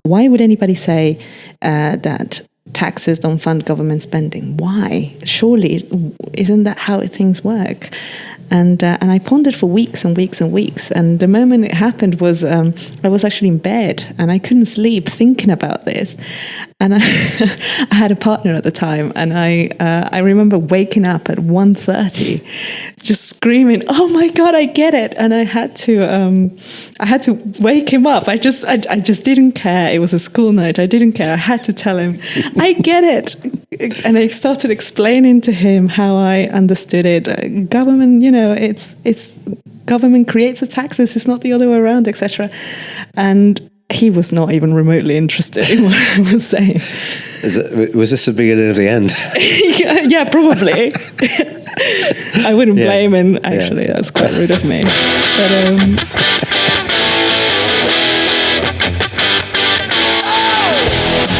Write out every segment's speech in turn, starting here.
Why would anybody say that taxes don't fund government spending? Why? Surely, isn't that how things work? And I pondered for weeks and weeks and weeks. And the moment it happened was I was actually in bed and I couldn't sleep thinking about this. And I had a partner at the time, and I remember waking up at 1:30, just screaming, "Oh my God, I get it!" And I had to wake him up. I just didn't care. It was a school night. I didn't care. I had to tell him, "I get it." And I started explaining to him how I understood it. Government, it's government creates the taxes. It's not the other way around, etc. And he was not even remotely interested in what I was saying. Was this the beginning of the end? yeah, probably. I wouldn't blame him, actually. That's quite rude of me. But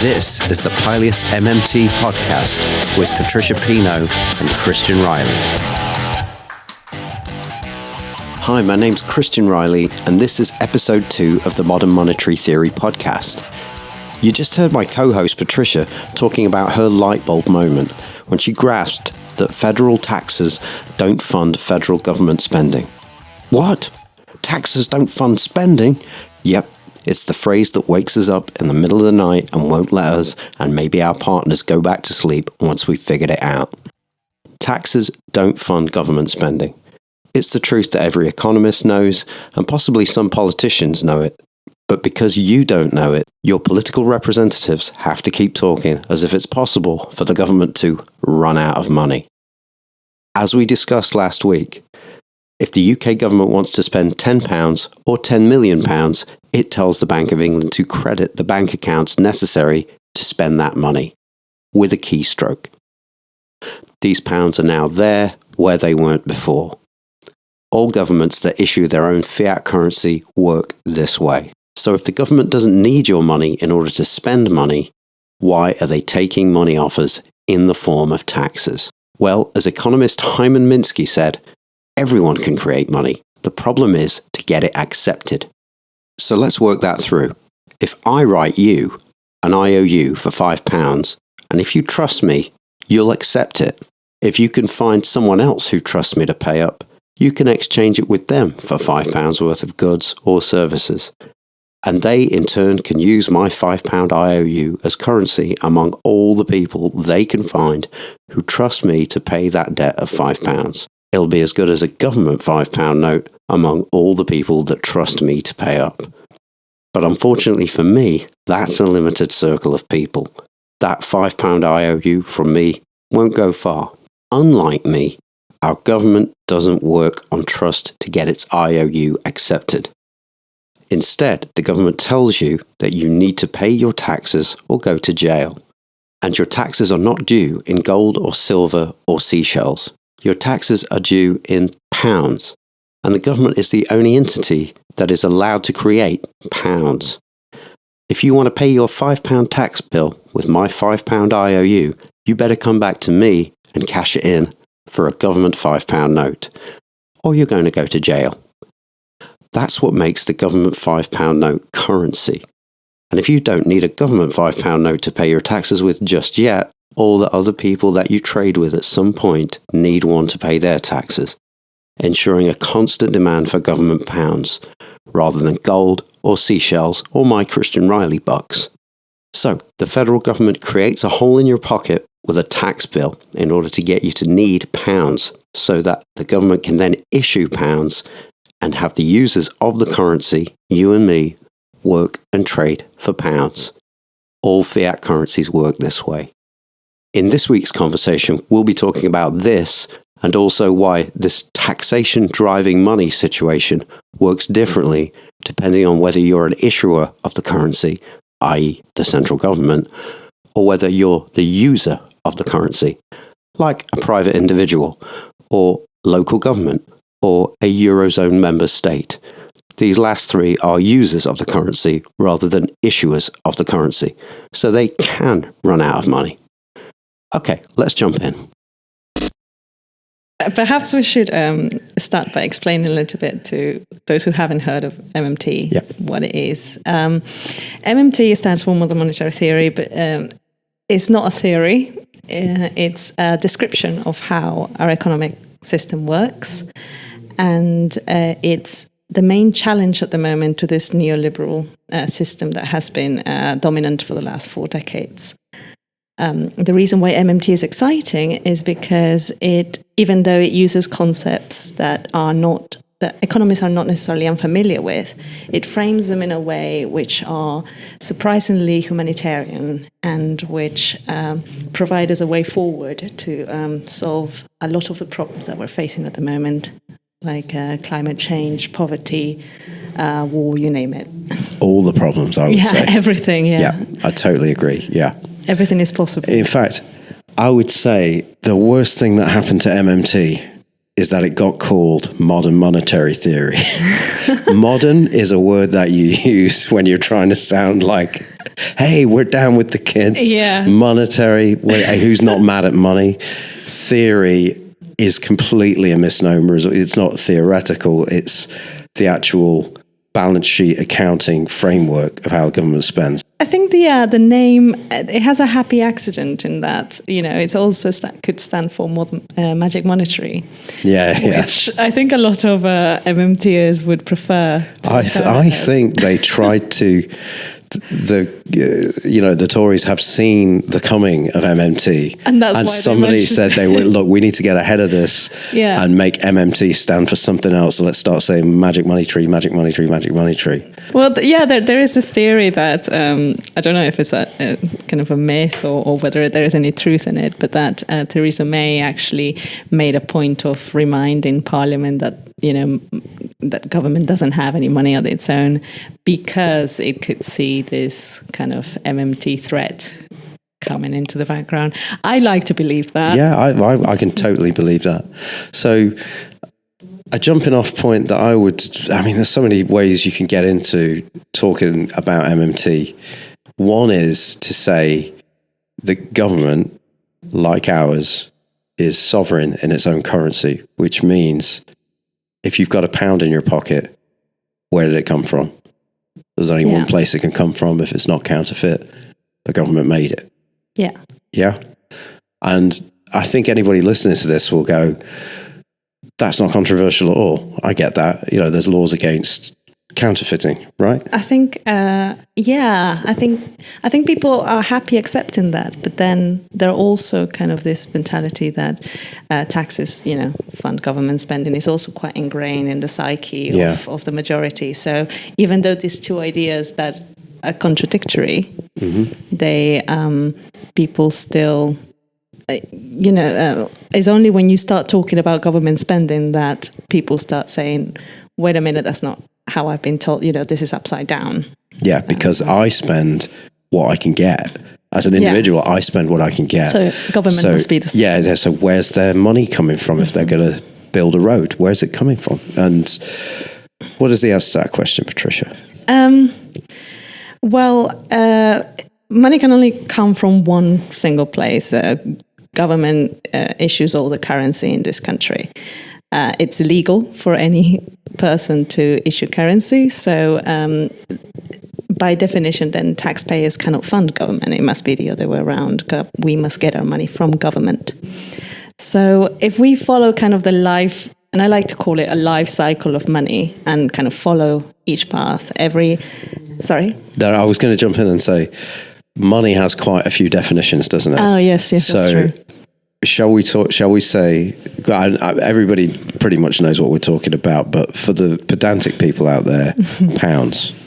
This is the Pileus MMT podcast with Patricia Pino and Christian Riley. Hi, my name's Christian Riley, and this is episode 2 of the Modern Monetary Theory podcast. You just heard my co-host Patricia talking about her light bulb moment when she grasped that federal taxes don't fund federal government spending. What? Taxes don't fund spending? Yep, it's the phrase that wakes us up in the middle of the night and won't let us and maybe our partners go back to sleep once we've figured it out. Taxes don't fund government spending. It's the truth that every economist knows, and possibly some politicians know it. But because you don't know it, your political representatives have to keep talking as if it's possible for the government to run out of money. As we discussed last week, if the UK government wants to spend £10 or £10 million, it tells the Bank of England to credit the bank accounts necessary to spend that money, with a keystroke. These pounds are now there where they weren't before. All governments that issue their own fiat currency work this way. So if the government doesn't need your money in order to spend money, why are they taking money off us in the form of taxes? Well, as economist Hyman Minsky said, everyone can create money. The problem is to get it accepted. So let's work that through. If I write you an IOU for £5, and if you trust me, you'll accept it. If you can find someone else who trusts me to pay up, you can exchange it with them for £5 worth of goods or services. And they, in turn, can use my £5 IOU as currency among all the people they can find who trust me to pay that debt of £5. It'll be as good as a government £5 note among all the people that trust me to pay up. But unfortunately for me, that's a limited circle of people. That £5 IOU from me won't go far. Unlike me, our government doesn't work on trust to get its IOU accepted. Instead, the government tells you that you need to pay your taxes or go to jail. And your taxes are not due in gold or silver or seashells. Your taxes are due in pounds. And the government is the only entity that is allowed to create pounds. If you want to pay your £5 tax bill with my £5 IOU, you better come back to me and cash it in for a government £5 note, or you're going to go to jail. That's what makes the government £5 note currency. And if you don't need a government £5 note to pay your taxes with just yet, all the other people that you trade with at some point need one to pay their taxes, ensuring a constant demand for government pounds, rather than gold or seashells or my Christian Riley bucks. So, the federal government creates a hole in your pocket with a tax bill in order to get you to need pounds, so that the government can then issue pounds and have the users of the currency, you and me, work and trade for pounds. All fiat currencies work this way. In this week's conversation, we'll be talking about this and also why this taxation driving money situation works differently depending on whether you're an issuer of the currency, i.e. the central government, or whether you're the user of the currency, like a private individual, or local government, or a Eurozone member state. These last three are users of the currency rather than issuers of the currency, so they can run out of money. Okay, let's jump in. Perhaps we should start by explaining a little bit to those who haven't heard of MMT, what it is. MMT stands for modern monetary theory, but it's not a theory. It's a description of how our economic system works. And it's the main challenge at the moment to this neoliberal system that has been dominant for the last 4 decades. The reason why MMT is exciting is because even though it uses concepts that economists are not necessarily unfamiliar with, it frames them in a way which are surprisingly humanitarian and which provide us a way forward to solve a lot of the problems that we're facing at the moment, like climate change, poverty, war, you name it. All the problems, I would say. Everything, Yeah, I totally agree, yeah. Everything is possible. In fact, I would say the worst thing that happened to MMT is that it got called modern monetary theory. Modern is a word that you use when you're trying to sound like, hey, we're down with the kids. Yeah. Monetary, who's not mad at money? Theory is completely a misnomer. It's not theoretical. It's the actual balance sheet accounting framework of how the government spends. I think the name, it has a happy accident in that, it's also could stand for magic monetary. Which I think a lot of MMTers would prefer. I think they tried to. The Tories have seen the coming of MMT, and that's why somebody said they were, look, we need to get ahead of this and make MMT stand for something else. So let's start saying magic money tree, magic money tree, magic money tree. Well, there is this theory that I don't know if it's a kind of a myth or whether there is any truth in it, but that Theresa May actually made a point of reminding Parliament that that government doesn't have any money of its own because it could see this kind of MMT threat coming into the background. I like to believe that. Yeah, I can totally believe that. So a jumping off point that there's so many ways you can get into talking about MMT. One is to say the government, like ours, is sovereign in its own currency, which means if you've got £1 in your pocket, where did it come from? There's only one place it can come from if it's not counterfeit. The government made it. Yeah. Yeah. And I think anybody listening to this will go, that's not controversial at all. I get that. There's laws against counterfeiting, right? I think, I think people are happy accepting that, but then there are also kind of this mentality that taxes, fund government spending is also quite ingrained in the psyche of the majority. So even though these two ideas that are contradictory, they people still. It's only when you start talking about government spending that people start saying, wait a minute, that's not how I've been told, this is upside down. Yeah, because I spend what I can get. As an individual, I spend what I can get. So government must be the same. Yeah, so where's their money coming from if they're going to build a road? Where's it coming from? And what is the answer to that question, Patricia? Money can only come from one single place. Government issues all the currency in this country. It's illegal for any person to issue currency. So by definition, then taxpayers cannot fund government. It must be the other way around. We must get our money from government. So if we follow kind of the life, and I like to call it a life cycle of money, and kind of follow each path, Sorry? No, I was going to jump in and say, money has quite a few definitions, doesn't it? Oh, yes, that's true. Shall we say, everybody pretty much knows what we're talking about, but for the pedantic people out there, pounds.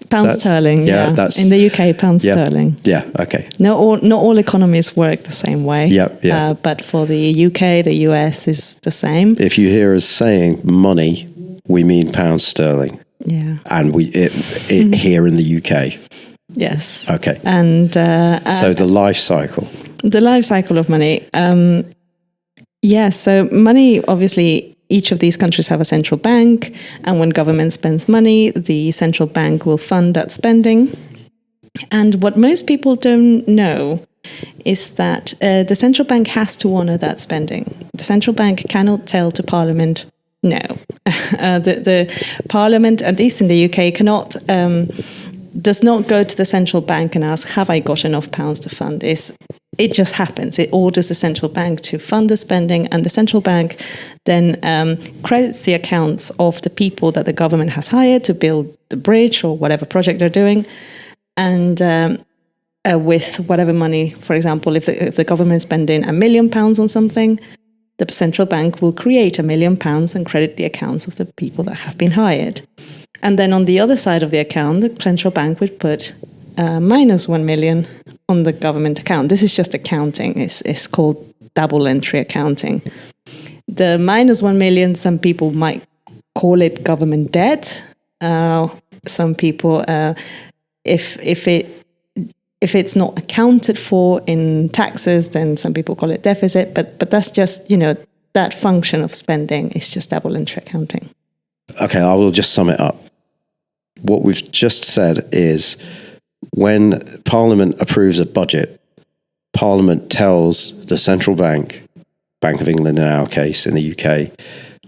Pound sterling, that's, in the UK, pound sterling. Yeah, okay. Not all economies work the same way. Yeah. But for the UK, the US is the same. If you hear us saying money, we mean pound sterling. Yeah. And it here in the UK. Yes. Okay. And so the life cycle. The life cycle of money. So money, obviously, each of these countries have a central bank, and when government spends money, the central bank will fund that spending. And what most people don't know is that the central bank has to honour that spending. The central bank cannot tell to Parliament, no. The Parliament, at least in the UK, does not go to the central bank and ask, have I got enough pounds to fund this? It just happens. It orders the central bank to fund the spending, and the central bank then credits the accounts of the people that the government has hired to build the bridge or whatever project they're doing. And with whatever money, for example, if the government is spending £1 million on something, the central bank will create £1 million and credit the accounts of the people that have been hired. And then on the other side of the account, the central bank would put minus 1 million on the government account. This is just accounting. It's called double entry accounting. The minus 1 million, some people might call it government debt. Some people, if it's not accounted for in taxes, then some people call it deficit. But that's just, that function of spending is just double entry accounting. Okay, I will just sum it up. What we've just said is when Parliament approves a budget, Parliament tells the central bank, Bank of England in our case, in the UK,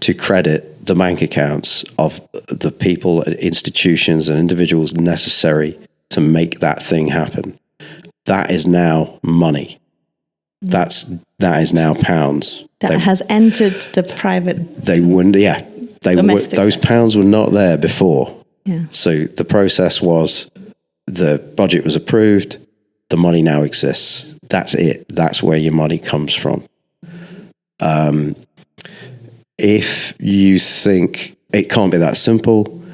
to credit the bank accounts of the people, institutions and individuals necessary to make that thing happen. That is now money. That is now pounds. That has entered the private. They wouldn't. Yeah, those pounds were not there before. Yeah. So the process was the budget was approved. The money now exists. That's it. That's where your money comes from. If you think it can't be that simple,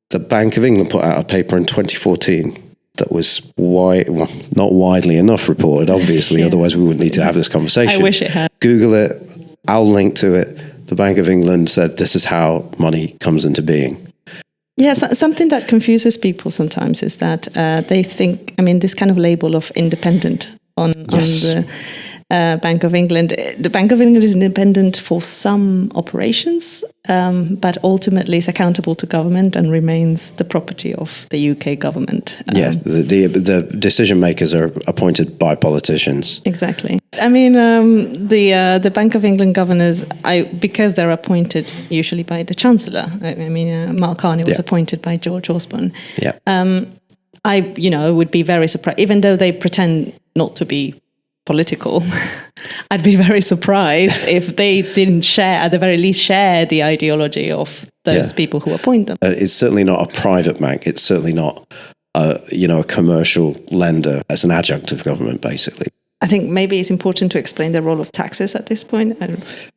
the Bank of England put out a paper in 2014 that was not widely enough reported, obviously, yeah. Otherwise we wouldn't need to have this conversation. I wish it had. Google it. I'll link to it. The Bank of England said this is how money comes into being. Yes, something that confuses people sometimes is that they think, this kind of label of independent on the Bank of England. The Bank of England is independent for some operations, but ultimately is accountable to government and remains the property of the UK government. Yes, the decision makers are appointed by politicians. Exactly. The Bank of England governors, because they're appointed usually by the Chancellor. Mark Carney was appointed by George Osborne. Yeah. I would be very surprised, even though they pretend not to be political. I'd be very surprised if they didn't at the very least share the ideology of those people who appoint them. It's certainly not a private bank. It's certainly not a commercial lender as an adjunct of government, basically. I think maybe it's important to explain the role of taxes at this point.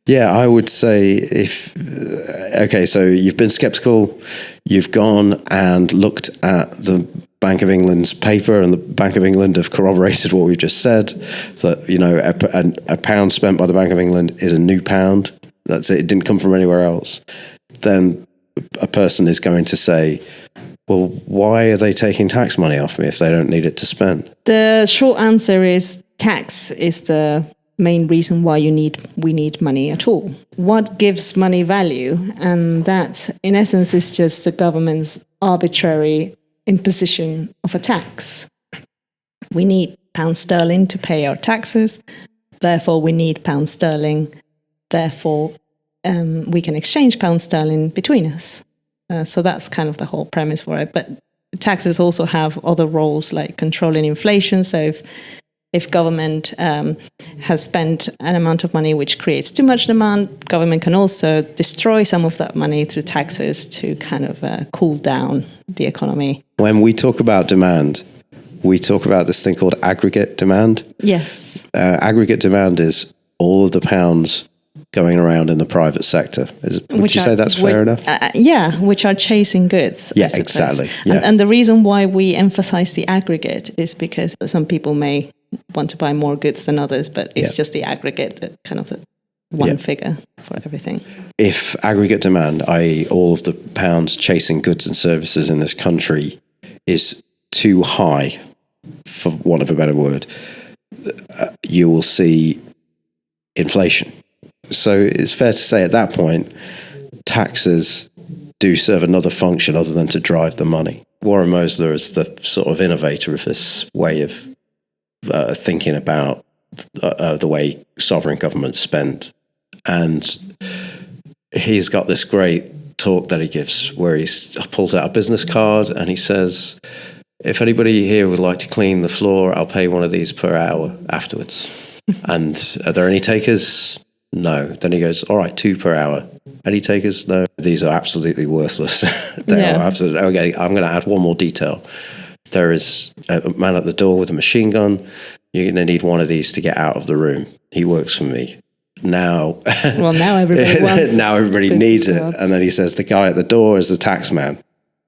Yeah, I would say so you've been skeptical, you've gone and looked at the Bank of England's paper, and the Bank of England have corroborated what we've just said. So, a pound spent by the Bank of England is a new pound. That's it. It didn't come from anywhere else. Then a person is going to say, well, why are they taking tax money off me if they don't need it to spend? The short answer is tax is the main reason why we need money at all. What gives money value? And that, in essence, is just the government's arbitrary imposition of a tax. We need pound sterling to pay our taxes, therefore we need pound sterling, therefore we can exchange pound sterling between us. So that's kind of the whole premise for it. But taxes also have other roles like controlling inflation. So if government has spent an amount of money which creates too much demand, government can also destroy some of that money through taxes to kind of cool down the economy. When we talk about demand, we talk about this thing called aggregate demand. Yes. Aggregate demand is all of the pounds going around in the private sector. Would you say that's fair enough? Which are chasing goods. Yeah, exactly. Yeah. And the reason why we emphasize the aggregate is because some people may want to buy more goods than others, but it's just the aggregate, that kind of the one figure for everything. If aggregate demand, i.e. all of the pounds chasing goods and services in this country, is too high, for want of a better word, you will see inflation. So it's fair to say at that point, taxes do serve another function other than to drive the money. Warren Mosler is the sort of innovator of this way of thinking about the way sovereign governments spend. And he's got this great talk that he gives where he pulls out a business card and he says, if anybody here would like to clean the floor, I'll pay one of these per hour afterwards. And are there any takers? No. Then he goes, all right, 2 per hour. Any takers? No. These are absolutely worthless. They are absolutely. Okay, I'm going to add one more detail. There is a man at the door with a machine gun. You're going to need one of these to get out of the room. He works for me. Now, now everybody wants now everybody needs it. And then he says the guy at the door is the tax man.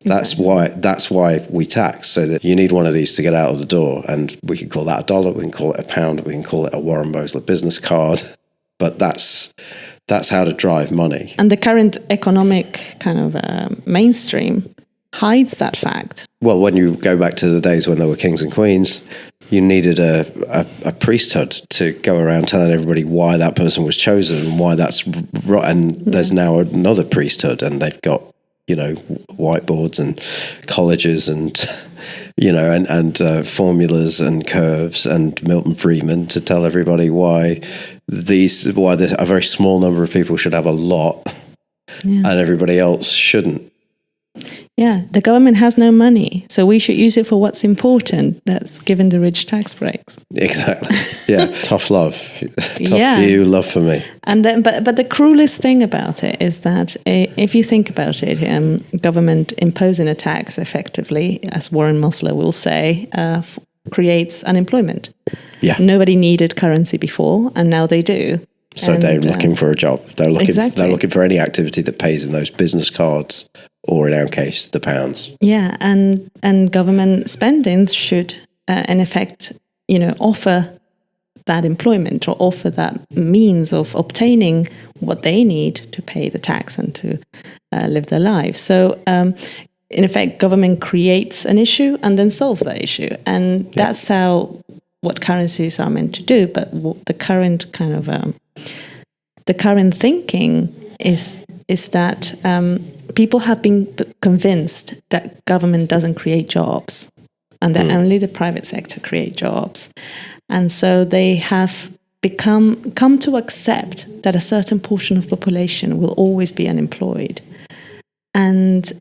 That's why we tax, so that you need one of these to get out of the door. And we can call that $1, we can call it £1, we can call it a Warren Boesler business card. But that's how to drive money. And the current economic kind of mainstream hides that fact. Well, when you go back to the days when there were kings and queens, you needed a priesthood to go around telling everybody why that person was chosen and why that's right. And there's now another priesthood, and they've got, whiteboards and colleges and, and formulas and curves and Milton Friedman to tell everybody why a very small number of people should have a lot and everybody else shouldn't. Yeah, the government has no money, so we should use it for what's important. That's giving the rich tax breaks. Exactly. Yeah, tough love. Tough for you, love for me. And then, but the cruelest thing about it is that if you think about it, government imposing a tax effectively, as Warren Boesler will say, creates unemployment. Yeah. Nobody needed currency before, and now they do. So they're looking for a job. They're looking for any activity that pays in those business cards, or in our case, the pounds. Yeah, and government spending should, in effect, offer that employment or offer that means of obtaining what they need to pay the tax and to live their lives. So, in effect, government creates an issue and then solves that issue, and that's what currencies are meant to do. But what the current kind of the current thinking is that people have been convinced that government doesn't create jobs and that only the private sector create jobs. And so they have come to accept that a certain portion of population will always be unemployed. And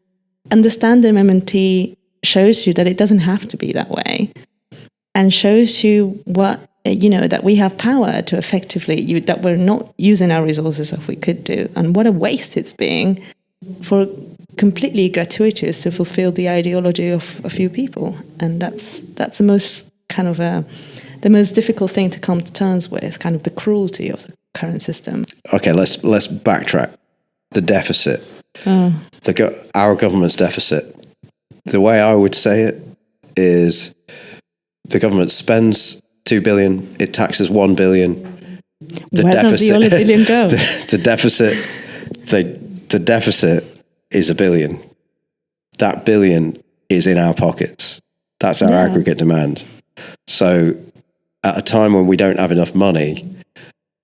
understanding MMT shows you that it doesn't have to be that way, and shows you that we have power to effectively, that we're not using our resources as we could do, and what a waste it's being for completely gratuitous to fulfill the ideology of a few people. And that's the most kind of the most difficult thing to come to terms with, kind of the cruelty of the current system. Okay, let's backtrack. The deficit, our government's deficit. The way I would say it is, the government spends 2 billion, it taxes 1 billion. Where does the other billion go? The deficit is 1 billion. That billion is in our pockets. That's our aggregate demand. So at a time when we don't have enough money,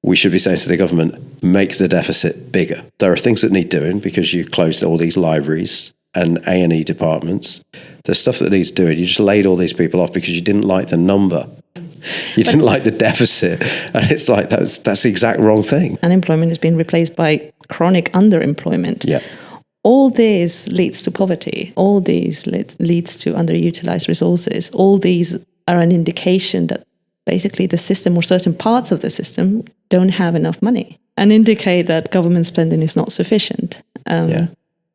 we should be saying to the government, make the deficit bigger. There are things that need doing, because you closed all these libraries and A&E departments. There's stuff that needs doing. You just laid all these people off because you didn't like the number. You didn't like the deficit. And it's like, that's the exact wrong thing. Unemployment has been replaced by chronic underemployment. Yeah. All this leads to poverty. All these leads to underutilized resources. All these are an indication that basically the system, or certain parts of the system, don't have enough money, and indicate that government spending is not sufficient.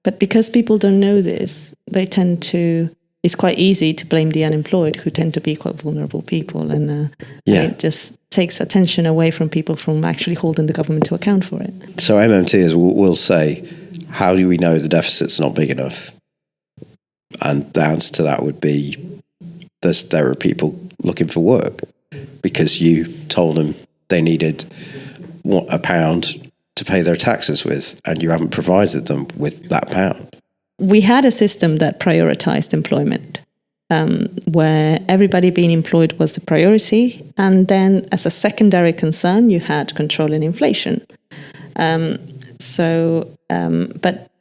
But because people don't know this, they tend to, it's quite easy to blame the unemployed, who tend to be quite vulnerable people. And it just takes attention away from people from actually holding the government to account for it. So MMTers will say, how do we know the deficit's not big enough? And the answer to that would be, there are people looking for work because you told them they needed £1 to pay their taxes with, and you haven't provided them with that pound. We had a system that prioritized employment, where everybody being employed was the priority, and then as a secondary concern, you had controlling inflation. But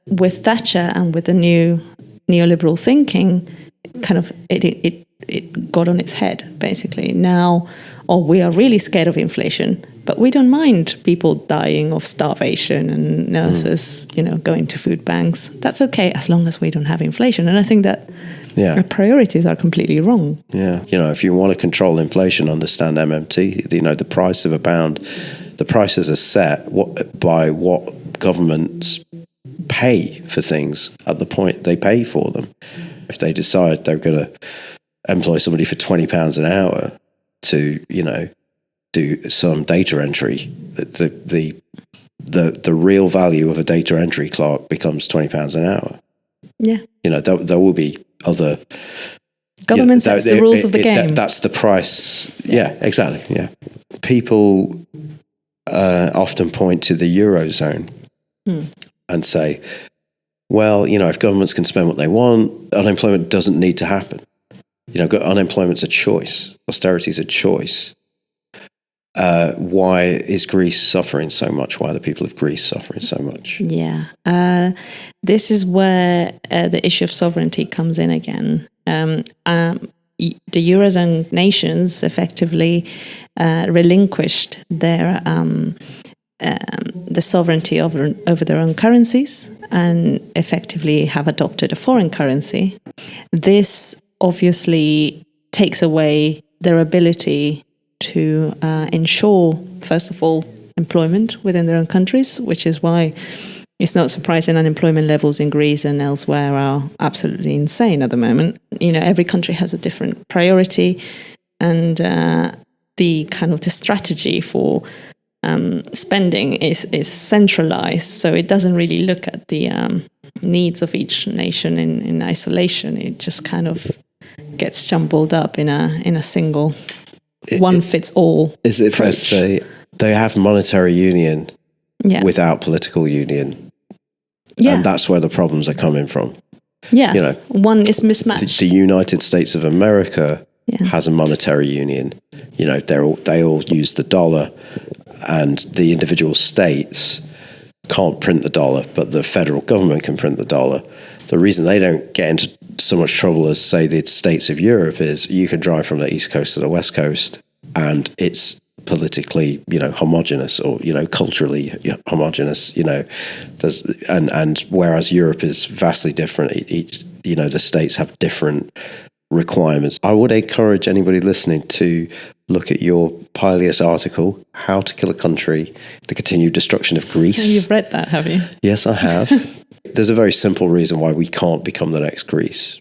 with Thatcher and with the new neoliberal thinking, kind of it it got on its head, basically. Now, we are really scared of inflation, but we don't mind people dying of starvation and nurses, going to food banks. That's okay as long as we don't have inflation. And I think that our priorities are completely wrong. Yeah. If you want to control inflation, understand MMT, the price of a pound, the prices are set by what governments pay for things at the point they pay for them. If they decide they're going to employ somebody for £20 an hour to, do some data entry, the real value of a data entry clerk becomes £20 an hour. Yeah. There will be other government sets the rules of the game. That's the price. Yeah, exactly. Yeah. People often point to the Eurozone and say, well, if governments can spend what they want, unemployment doesn't need to happen. Unemployment's a choice. Austerity is a choice. Why is Greece suffering so much? Why are the people of Greece suffering so much? Yeah. This is where the issue of sovereignty comes in again. The Eurozone nations effectively relinquished their the sovereignty over their own currencies and effectively have adopted a foreign currency. This obviously takes away their ability to ensure, first of all, employment within their own countries, which is why it's not surprising unemployment levels in Greece and elsewhere are absolutely insane at the moment. Every country has a different priority, and the strategy for spending is centralized, so it doesn't really look at the needs of each nation in isolation. It just kind of gets jumbled up in a single one-fits-all. Is it fair to say they have monetary union without political union? Yeah. And that's where the problems are coming from. Yeah. One is mismatched. The United States of America has a monetary union. They all use the dollar, and the individual states can't print the dollar, but the federal government can print the dollar. The reason they don't get into so much trouble as, say, the states of Europe is you can drive from the East Coast to the West Coast and it's politically, homogenous or, culturally homogenous, and whereas Europe is vastly different, the states have different requirements. I would encourage anybody listening to look at your Pilius article, How to Kill a Country, The Continued Destruction of Greece. And you've read that, have you? Yes, I have. There's a very simple reason why we can't become the next Greece.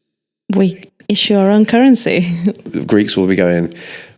We issue our own currency. Greeks will be going,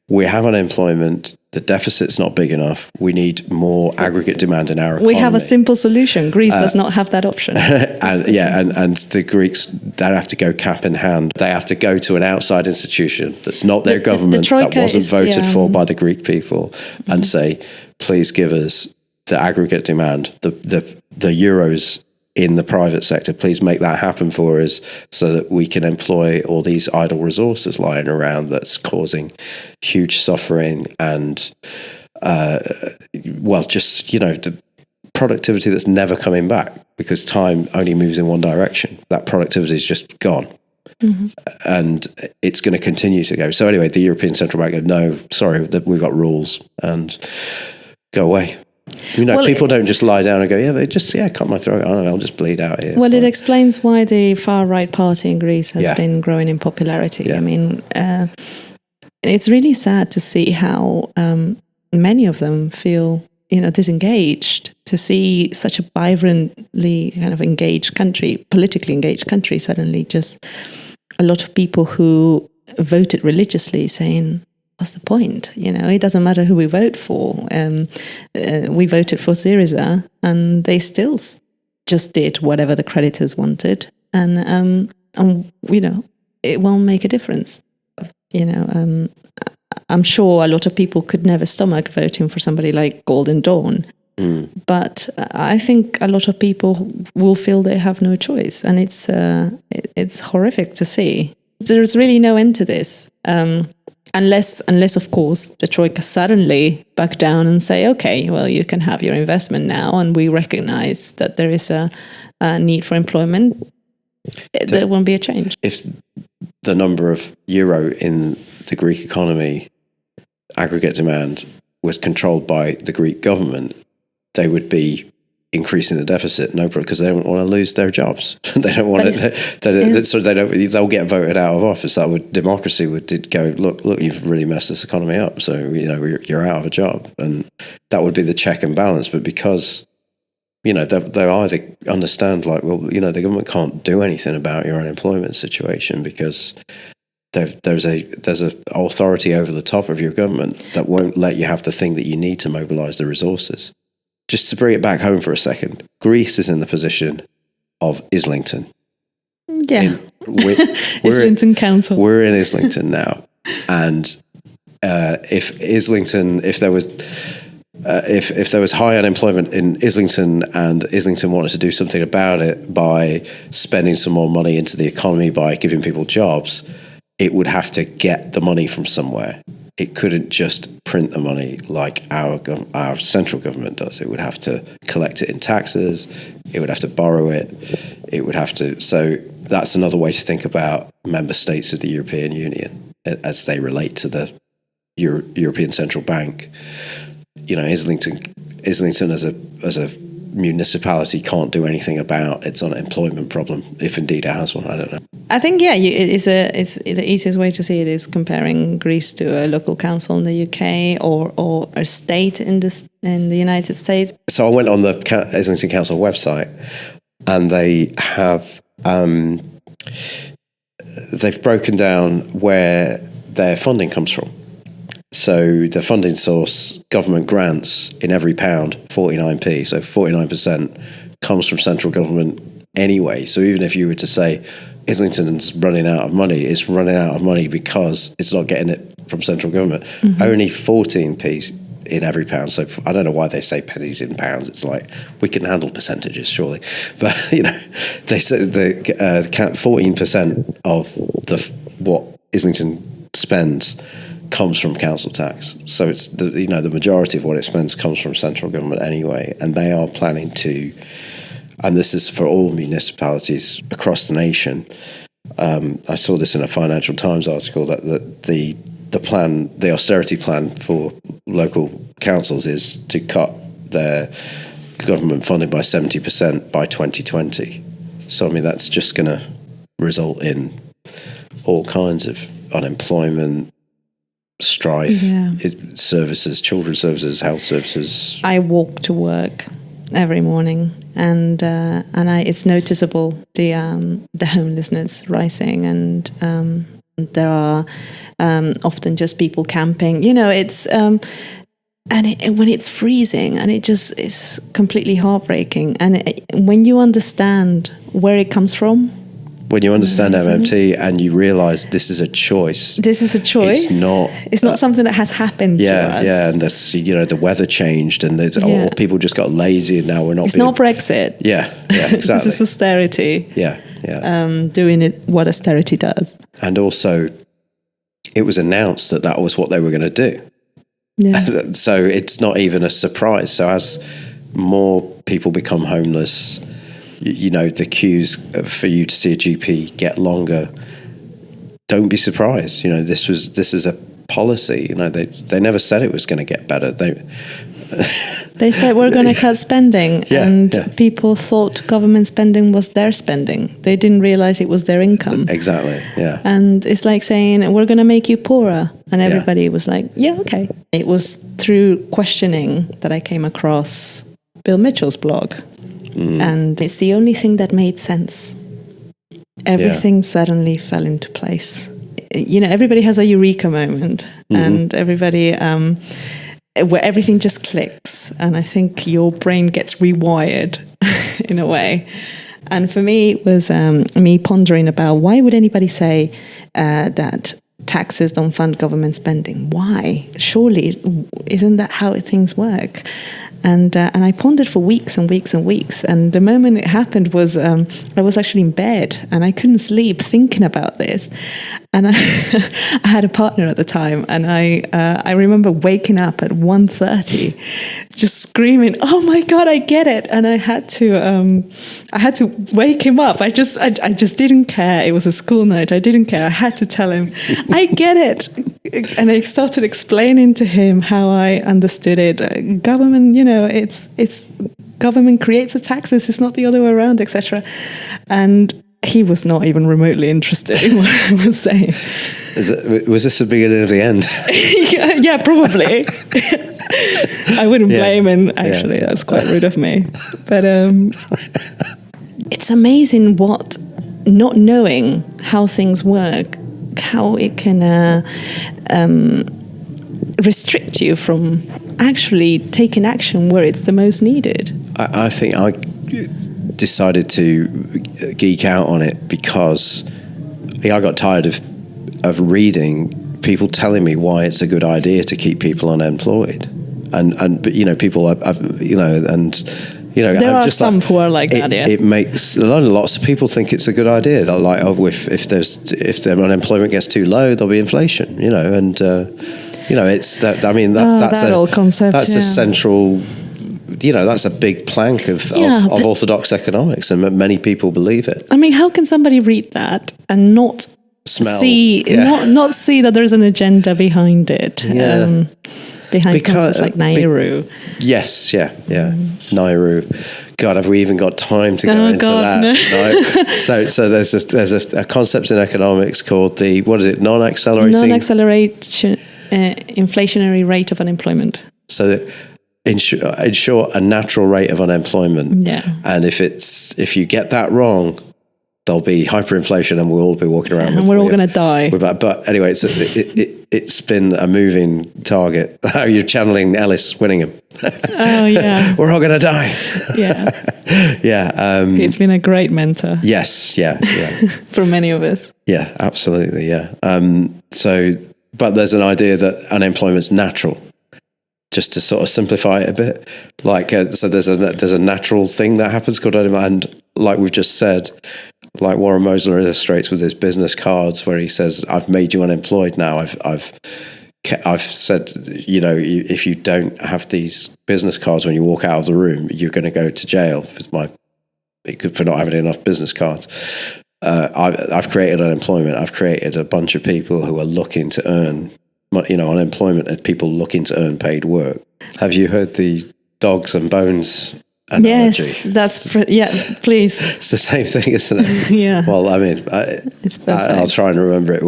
we have unemployment, the deficit's not big enough, we need more aggregate demand in our economy. We have a simple solution. Greece does not have that option. And the Greeks, they have to go cap in hand. They have to go to an outside institution that's not their government, that wasn't voted for by the Greek people, and say, please give us the aggregate demand, the euros in the private sector, please make that happen for us so that we can employ all these idle resources lying around that's causing huge suffering and, the productivity that's never coming back because time only moves in one direction. That productivity is just gone. Mm-hmm. And it's going to continue to go. So anyway, the European Central Bank go, no, sorry, we've got rules and go away. People don't just lie down and go, cut my throat. I don't know, I'll just bleed out here. Well, it explains why the far-right party in Greece has been growing in popularity. Yeah. I mean, it's really sad to see how many of them feel, disengaged, to see such a vibrantly kind of engaged country, politically engaged country, suddenly just a lot of people who voted religiously saying, what's the point? It doesn't matter who we vote for. We voted for Syriza, and they still just did whatever the creditors wanted, and it won't make a difference. I'm sure a lot of people could never stomach voting for somebody like Golden Dawn, but I think a lot of people will feel they have no choice, and it's horrific to see. There's really no end to this. Unless, of course, the Troika suddenly back down and say, okay, well, you can have your investment now, and we recognize that there is a need for employment, there won't be a change. If the number of euro in the Greek economy, aggregate demand, was controlled by the Greek government, they would be increasing the deficit, no problem, because they don't want to lose their jobs. They don't want they'll get voted out of office. Democracy would go, look, you've really messed this economy up, so you're out of a job, and that would be the check and balance. But because they either understand, like, well, the government can't do anything about your unemployment situation because there's a authority over the top of your government that won't let you have the thing that you need to mobilize the resources. Just to bring it back home for a second, Greece is in the position of Islington. Yeah, Islington Council. We're in Islington now, and if there was high unemployment in Islington and Islington wanted to do something about it by spending some more money into the economy by giving people jobs, it would have to get the money from somewhere. It couldn't just print the money like our central government does. It would have to collect it in taxes. It would have to borrow it. It would have to. So that's another way to think about member states of the European Union as they relate to the European Central Bank. Islington as a municipality can't do anything about its unemployment problem, if indeed it has one. I don't know. I think it's the easiest way to see it is comparing Greece to a local council in the UK or a state in the United States. So I went on the Islington Council website, and they have they've broken down where their funding comes from. So the funding source, government grants, in every pound, 49p. So 49% comes from central government anyway. So even if you were to say Islington's running out of money, it's running out of money because it's not getting it from central government. Mm-hmm. Only 14p in every pound. So I don't know why they say pennies in pounds. It's like, we can handle percentages, surely. But, they said 14% of what Islington spends comes from council tax. So it's the majority of what it spends comes from central government anyway, and they are planning to, and this is for all municipalities across the nation. I saw this in a Financial Times article that the austerity plan for local councils is to cut their government funding by 70% by 2020. So that's just going to result in all kinds of unemployment, strife, services, children's services, health services. I walk to work every morning, and it's noticeable the homelessness rising, and there are often just people camping. It's when it's freezing, and it just is completely heartbreaking. And when you understand where it comes from. When you understand MMT and you realise this is a choice. This is a choice. It's not something that has happened to us. Yeah, and that's, the weather changed, and people just got lazy, and now we're not. It's not Brexit. Yeah, exactly. This is austerity. Yeah. Doing it what austerity does. And also, it was announced that was what they were going to do. Yeah. So it's not even a surprise. So as more people become homeless, the queues for you to see a GP get longer. Don't be surprised. This is a policy. They never said it was going to get better. They said we're going to cut spending, people thought government spending was their spending. They didn't realize it was their income. Exactly. Yeah. And it's like saying we're going to make you poorer, and everybody was like, yeah, okay. It was through questioning that I came across Bill Mitchell's blog. And it's the only thing that made sense. Everything suddenly fell into place. Everybody has a eureka moment, and everybody where everything just clicks, and I think your brain gets rewired in a way. And for me, it was me pondering about why would anybody say that taxes don't fund government spending? Why? Surely, isn't that how things work? And I pondered for weeks and weeks and weeks. And the moment it happened was I was actually in bed, and I couldn't sleep thinking about this. And I, I had a partner at the time, and I remember waking up at 1:30, just screaming, "Oh my God, I get it!" And I had to wake him up. I just didn't care. It was a school night. I didn't care. I had to tell him, "I get it." And I started explaining to him how I understood it. Government, it's government creates the taxes. It's not the other way around, etc. And he was not even remotely interested in what I was saying. Was this the beginning of the end? yeah, probably. I wouldn't blame him, actually. Yeah. That's quite rude of me. But it's amazing what not knowing how things work, how it can restrict you from actually taking action where it's the most needed. I think I decided to geek out on it because I got tired of reading people telling me why it's a good idea to keep people unemployed, but people there are some who are like that. Yes. It makes lots of people think it's a good idea. They're like, if their unemployment gets too low, there'll be inflation. It's that. I mean, that's that old concept. That's a central. That's a big plank of orthodox economics, and many people believe it. I mean, how can somebody read that and not see that there's an agenda behind it? Yeah. Behind concepts like Nairu. Yes, Nairu. God, have we even got time to go into that? No. So there's a concept in economics called the non-acceleration inflationary rate of unemployment. So that ensure a natural rate of unemployment. Yeah. And if you get that wrong, there'll be hyperinflation, and we'll all be walking around. And we're all going to die. But anyway, it's been a moving target. How you're channeling Ellis Winningham. Oh yeah. We're all going to die. Yeah. Yeah. He's been a great mentor. Yes. Yeah. For many of us. Yeah. Absolutely. Yeah. But there's an idea that unemployment's natural. Just to sort of simplify it a bit, so there's a natural thing that happens called unemployment, and like we've just said, like Warren Mosler illustrates with his business cards, where he says, "I've made you unemployed now. I've said, if you don't have these business cards when you walk out of the room, you're going to go to jail for not having enough business cards." I've created unemployment. I've created a bunch of people who are looking to earn. Unemployment and people looking to earn paid work. Have you heard the dogs and bones analogy? Yes, please. It's the same thing, isn't it? Yeah. Well, I mean, it's perfect. I'll try and remember it.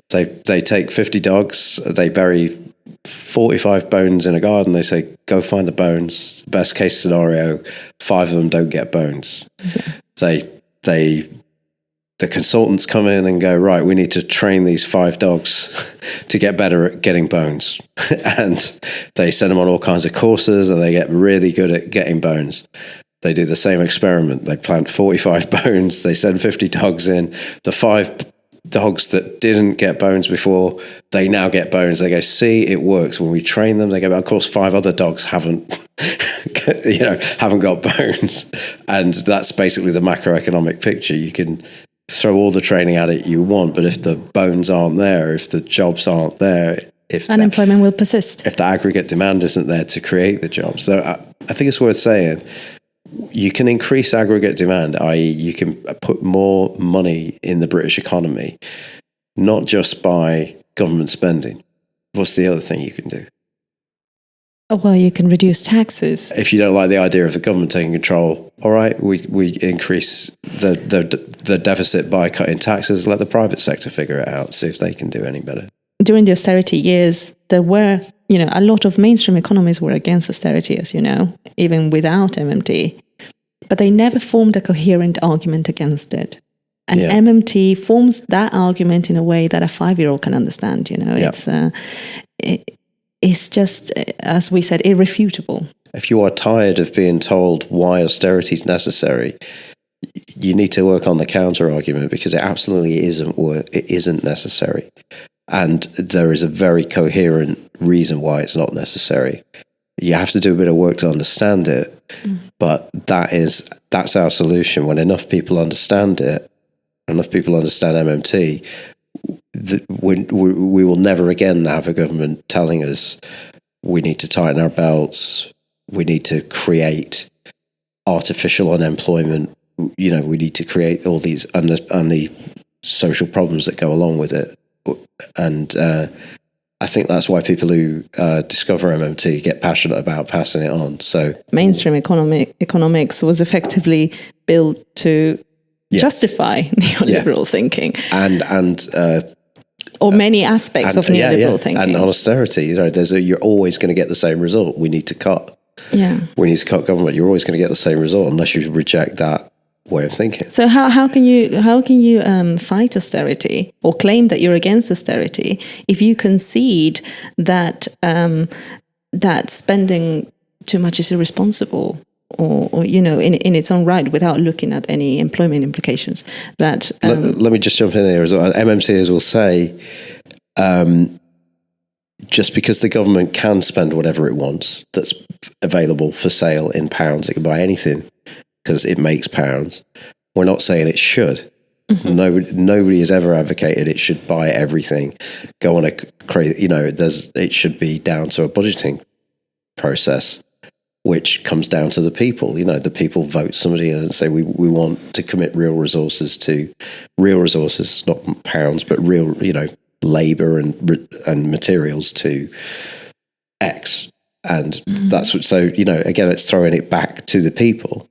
They take 50 dogs, they bury 45 bones in a garden. They say, go find the bones. Best case scenario, 5 of them don't get bones. Yeah. The consultants come in and go, right, we need to train these 5 dogs to get better at getting bones. And they send them on all kinds of courses, and they get really good at getting bones. They do the same experiment. They plant 45 bones. They send 50 dogs in. The 5 dogs that didn't get bones before, they now get bones. They go, see, it works. When we train them, they go, of course, 5 other dogs haven't got bones. And that's basically the macroeconomic picture. You can throw all the training at it you want, but if the bones aren't there, if the jobs aren't there, if unemployment will persist. If the aggregate demand isn't there to create the jobs. So I think it's worth saying, you can increase aggregate demand, i.e. you can put more money in the British economy, not just by government spending. What's the other thing you can do? Well, you can reduce taxes. If you don't like the idea of the government taking control, all right, we increase the deficit by cutting taxes. Let the private sector figure it out, see if they can do any better. During the austerity years, there were, a lot of mainstream economies were against austerity, as you know, even without MMT. But they never formed a coherent argument against it. And MMT forms that argument in a way that a 5-year-old can understand. It's just, as we said, irrefutable. If you are tired of being told why austerity is necessary, you need to work on the counter argument, because it absolutely isn't necessary. And there is a very coherent reason why it's not necessary. You have to do a bit of work to understand it, but that's our solution. When enough people understand it, enough people understand MMT, we will never again have a government telling us we need to tighten our belts, we need to create artificial unemployment, we need to create all these and the social problems that go along with it. And I think that's why people who discover MMT get passionate about passing it on. So mainstream economics was effectively built to justify neoliberal thinking or many aspects of neoliberal thinking, and on austerity. You're always going to get the same result. We need to cut. Yeah, we need to cut government. You're always going to get the same result unless you reject that way of thinking. So how can you fight austerity or claim that you're against austerity if you concede that that spending too much is irresponsible or in its own right without looking at any employment implications? That let me just jump in here as well. MMCers will say just because the government can spend whatever it wants that's available for sale in pounds, it can buy anything because it makes pounds. We're not saying it should. Mm-hmm. Nobody has ever advocated it should buy everything. Go on a crazy, it should be down to a budgeting process, which comes down to the people. The people vote somebody in and say we want to commit real resources, not pounds, but real, labour and materials to X. And that's what. So again, it's throwing it back to the people.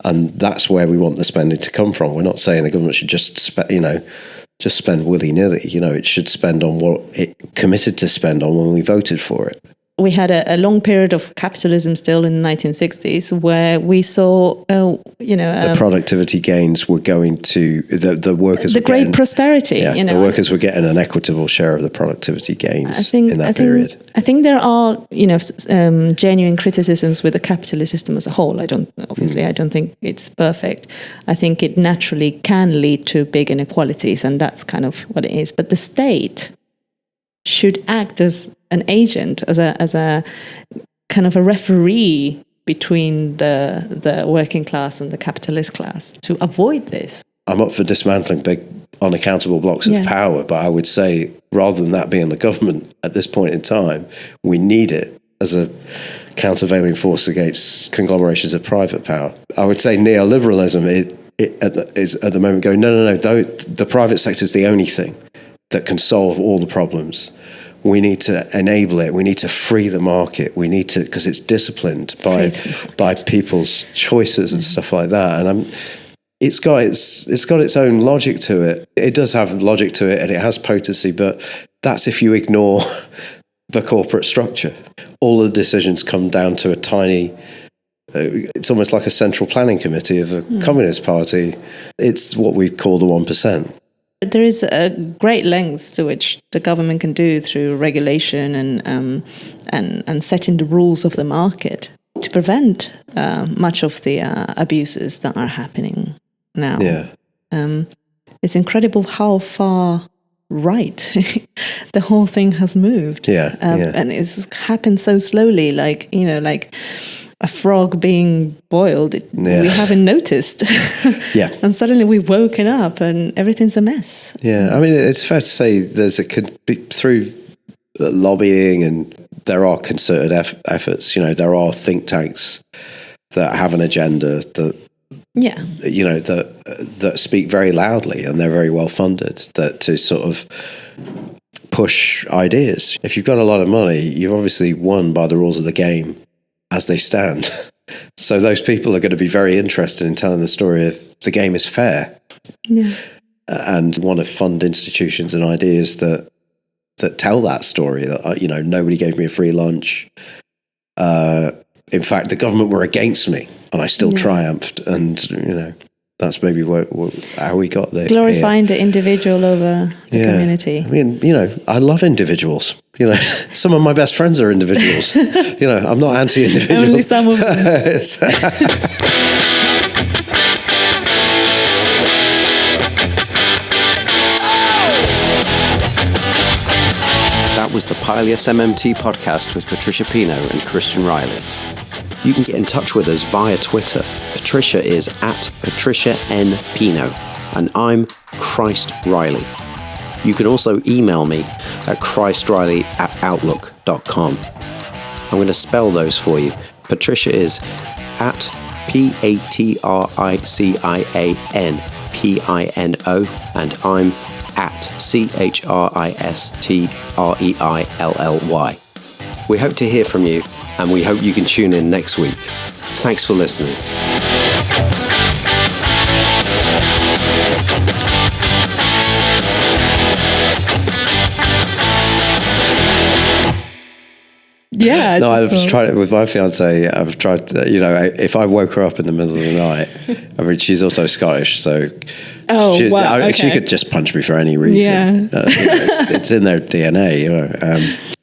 And that's where we want the spending to come from. We're not saying the government should just spend willy-nilly. It should spend on what it committed to spend on when we voted for it. We had a long period of capitalism still in the 1960s where we saw, the productivity gains were going to the workers. The great prosperity. The workers were getting an equitable share of the productivity gains in that period. I think there are, genuine criticisms with the capitalist system as a whole. I don't think it's perfect. I think it naturally can lead to big inequalities, and that's kind of what it is. But the state should act as an agent, as a kind of a referee between the working class and the capitalist class to avoid this. I'm up for dismantling big unaccountable blocks of power, but I would say rather than that being the government at this point in time, we need it as a countervailing force against conglomerations of private power. I would say neoliberalism is at the moment going, no, the private sector is the only thing that can solve all the problems. We need to enable it. We need to free the market. We need to, because it's disciplined by people's choices and stuff like that. And it's got its own logic to it. It does have logic to it, and it has potency. But that's if you ignore the corporate structure. All the decisions come down to a tiny. It's almost like a central planning committee of a communist party. It's what we call the 1%. There is a great lengths to which the government can do through regulation and setting the rules of the market to prevent much of the abuses that are happening now. Yeah, it's incredible how far right the whole thing has moved. And it's happened so slowly, like a frog being boiled, we haven't noticed. And suddenly we've woken up and everything's a mess. I mean, it's fair to say through lobbying, and there are concerted efforts. There are think tanks that have an agenda that that speak very loudly, and they're very well funded to sort of push ideas. If you've got a lot of money, you've obviously won by the rules of the game as they stand. So those people are going to be very interested in telling the story of the game is fair. And want to fund institutions and ideas that tell that story, that nobody gave me a free lunch. In fact, the government were against me and I still triumphed. And that's maybe how we got there. Glorifying the individual over the community. I mean, I love individuals. Some of my best friends are individuals. I'm not anti-individuals. Only some of them. That was the Pileus MMT podcast with Patricia Pino and Christian Riley. You can get in touch with us via Twitter. Patricia is @Patricia N. Pino, and I'm Christ Riley. You can also email me at christriley@outlook.com. I'm going to spell those for you. Patricia is at PatricianPino, and I'm at CHRISTREILLY. We hope to hear from you, and we hope you can tune in next week. Thanks for listening. Yeah. No, I've tried it with my fiance. I've tried, if I woke her up in the middle of the night, I mean, she's also Scottish, so she could just punch me for any reason. Yeah. It's in their DNA,